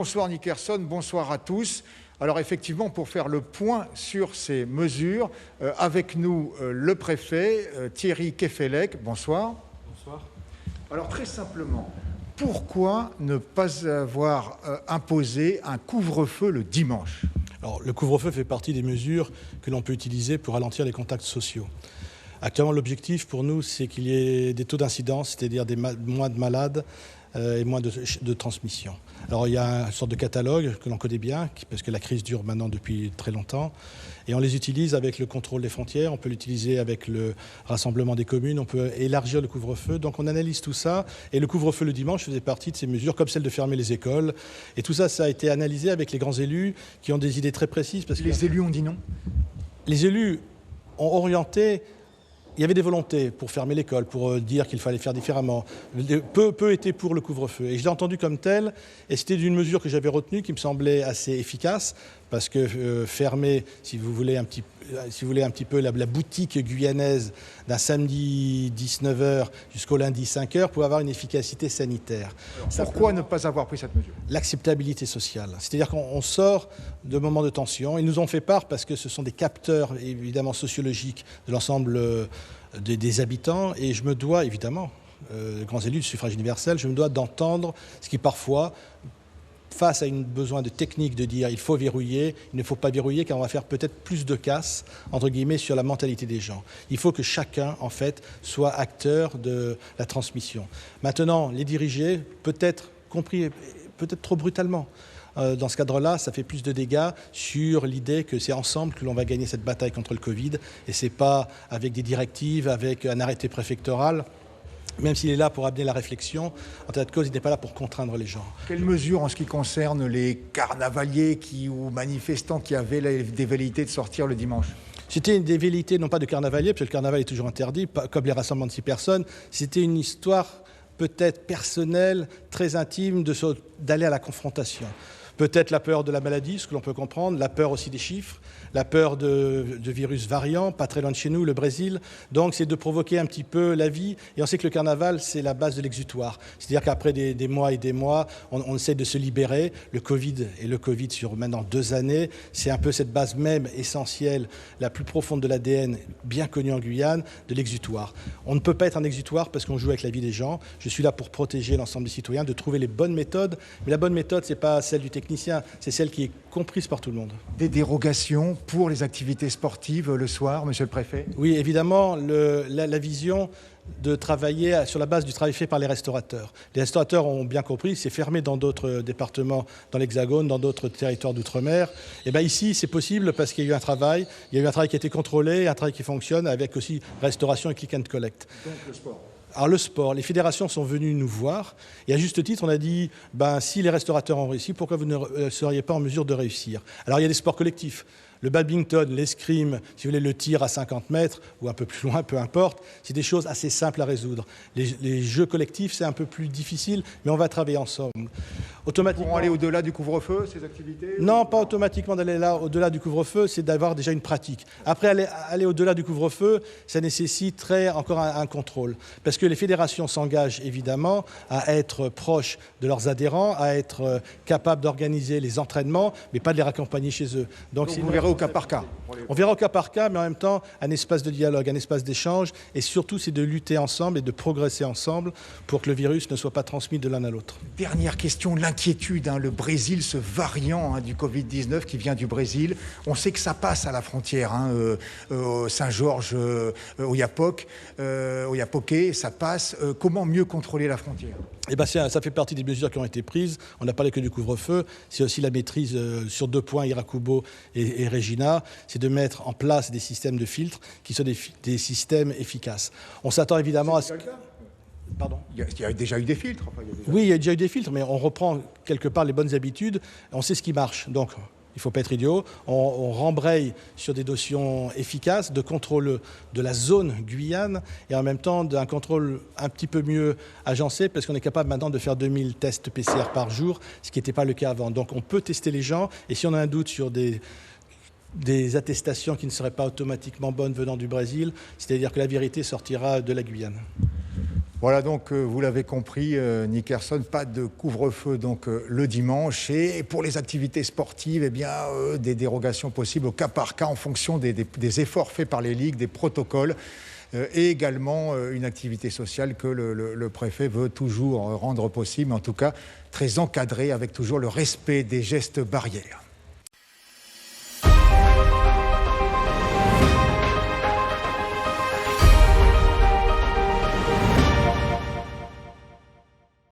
Bonsoir Nickerson, bonsoir à tous. Alors effectivement, pour faire le point sur ces mesures, avec nous le préfet Thierry Kefelec. Bonsoir. Bonsoir. Alors très simplement, pourquoi ne pas avoir imposé un couvre-feu le dimanche ? Alors, le couvre-feu fait partie des mesures que l'on peut utiliser pour ralentir les contacts sociaux. Actuellement, l'objectif pour nous, c'est qu'il y ait des taux d'incidence, c'est-à-dire moins de malades et moins de transmission. Alors, il y a une sorte de catalogue que l'on connaît bien, parce que la crise dure maintenant depuis très longtemps. Et on les utilise avec le contrôle des frontières, on peut l'utiliser avec le rassemblement des communes, on peut élargir le couvre-feu. Donc, on analyse tout ça. Et le couvre-feu le dimanche faisait partie de ces mesures, comme celle de fermer les écoles. Et tout ça, ça a été analysé avec les grands élus qui ont des idées très précises. Parce les élus ont dit non ? Les élus ont orienté. Il y avait des volontés pour fermer l'école, pour dire qu'il fallait faire différemment. Peu étaient pour le couvre-feu. Et je l'ai entendu comme tel, et c'était une mesure que j'avais retenue qui me semblait assez efficace, parce que fermer, si vous voulez un petit peu la boutique guyanaise d'un samedi 19h jusqu'au lundi 5h pouvait avoir une efficacité sanitaire. Alors, pourquoi ne pas avoir pris cette mesure ? L'acceptabilité sociale. C'est-à-dire qu'on sort de moments de tension. Ils nous ont fait part parce que ce sont des capteurs évidemment sociologiques de l'ensemble des habitants, et je me dois évidemment, grands élus du suffrage universel, je me dois d'entendre ce qui parfois, face à un besoin de technique de dire il faut verrouiller, il ne faut pas verrouiller car on va faire peut-être plus de casse, entre guillemets, sur la mentalité des gens. Il faut que chacun, en fait, soit acteur de la transmission. Maintenant, les diriger, peut-être compris, peut-être trop brutalement. Dans ce cadre-là, ça fait plus de dégâts sur l'idée que c'est ensemble que l'on va gagner cette bataille contre le Covid, et c'est pas avec des directives, avec un arrêté préfectoral. Même s'il est là pour amener la réflexion, en tas de cause, il n'est pas là pour contraindre les gens. Quelles mesures en ce qui concerne les carnavaliers ou manifestants qui avaient des velléités de sortir le dimanche ? C'était des velléités, non pas de carnavaliers, parce que le carnaval est toujours interdit, comme les rassemblements de 6 personnes. C'était une histoire peut-être personnelle, très intime, d'aller à la confrontation. Peut-être la peur de la maladie, ce que l'on peut comprendre, la peur aussi des chiffres, la peur de virus variants, pas très loin de chez nous, le Brésil. Donc c'est de provoquer un petit peu la vie. Et on sait que le carnaval, c'est la base de l'exutoire. C'est-à-dire qu'après des mois et des mois, on essaie de se libérer. Le Covid sur maintenant 2 années, c'est un peu cette base même essentielle, la plus profonde de l'ADN, bien connue en Guyane, de l'exutoire. On ne peut pas être un exutoire parce qu'on joue avec la vie des gens. Je suis là pour protéger l'ensemble des citoyens, de trouver les bonnes méthodes. Mais la bonne méthode, c'est pas celle du technicien, c'est celle qui est comprise par tout le monde. Des dérogations pour les activités sportives le soir, monsieur le préfet ? Oui, évidemment, la vision de travailler sur la base du travail fait par les restaurateurs. Les restaurateurs ont bien compris, c'est fermé dans d'autres départements, dans l'Hexagone, dans d'autres territoires d'outre-mer. Et bien ici, c'est possible parce qu'il y a eu un travail. Il y a eu un travail qui a été contrôlé, un travail qui fonctionne avec aussi restauration et click and collect. Donc le sport. Alors le sport, les fédérations sont venues nous voir et à juste titre on a dit si les restaurateurs ont réussi, pourquoi vous ne seriez pas en mesure de réussir ? Alors il y a des sports collectifs. Le badminton, l'escrime, si vous voulez, le tir à 50 mètres ou un peu plus loin, peu importe, c'est des choses assez simples à résoudre. Les jeux collectifs, c'est un peu plus difficile, mais on va travailler ensemble. Automatiquement. Pour aller au-delà du couvre-feu, ces activités ? Non, pas automatiquement d'aller au-delà du couvre-feu, c'est d'avoir déjà une pratique. Après, aller au-delà du couvre-feu, ça nécessiterait encore un contrôle. Parce que les fédérations s'engagent évidemment à être proches de leurs adhérents, à être capables d'organiser les entraînements, mais pas de les raccompagner chez eux. Donc vous verrez au cas par cas. On verra au cas par cas, mais en même temps, un espace de dialogue, un espace d'échange, et surtout, c'est de lutter ensemble et de progresser ensemble pour que le virus ne soit pas transmis de l'un à l'autre. Dernière question, l'inquiétude, le Brésil, ce variant du Covid-19 qui vient du Brésil, on sait que ça passe à la frontière, Saint-Georges, Oiapoque, ça passe. Comment mieux contrôler la frontière ? Ça fait partie des mesures qui ont été prises. On n'a parlé que du couvre-feu. C'est aussi la maîtrise sur 2 points, Irakubo et Regina. C'est de mettre en place des systèmes de filtres qui sont des systèmes efficaces. On s'attend évidemment à ce que... Pardon ? Il y a déjà eu des filtres. Oui, il y a déjà eu des filtres, mais on reprend quelque part les bonnes habitudes. On sait ce qui marche. Donc, il ne faut pas être idiot. On rembraye sur des notions efficaces de contrôle de la zone Guyane et en même temps d'un contrôle un petit peu mieux agencé parce qu'on est capable maintenant de faire 2000 tests PCR par jour, ce qui n'était pas le cas avant. Donc on peut tester les gens et si on a un doute sur des attestations qui ne seraient pas automatiquement bonnes venant du Brésil, c'est-à-dire que la vérité sortira de la Guyane. Voilà donc, vous l'avez compris, Nickerson, pas de couvre-feu donc le dimanche. Et pour les activités sportives, eh bien, des dérogations possibles au cas par cas en fonction des efforts faits par les ligues, des protocoles. Et également une activité sociale que le préfet veut toujours rendre possible, mais en tout cas très encadrée avec toujours le respect des gestes barrières.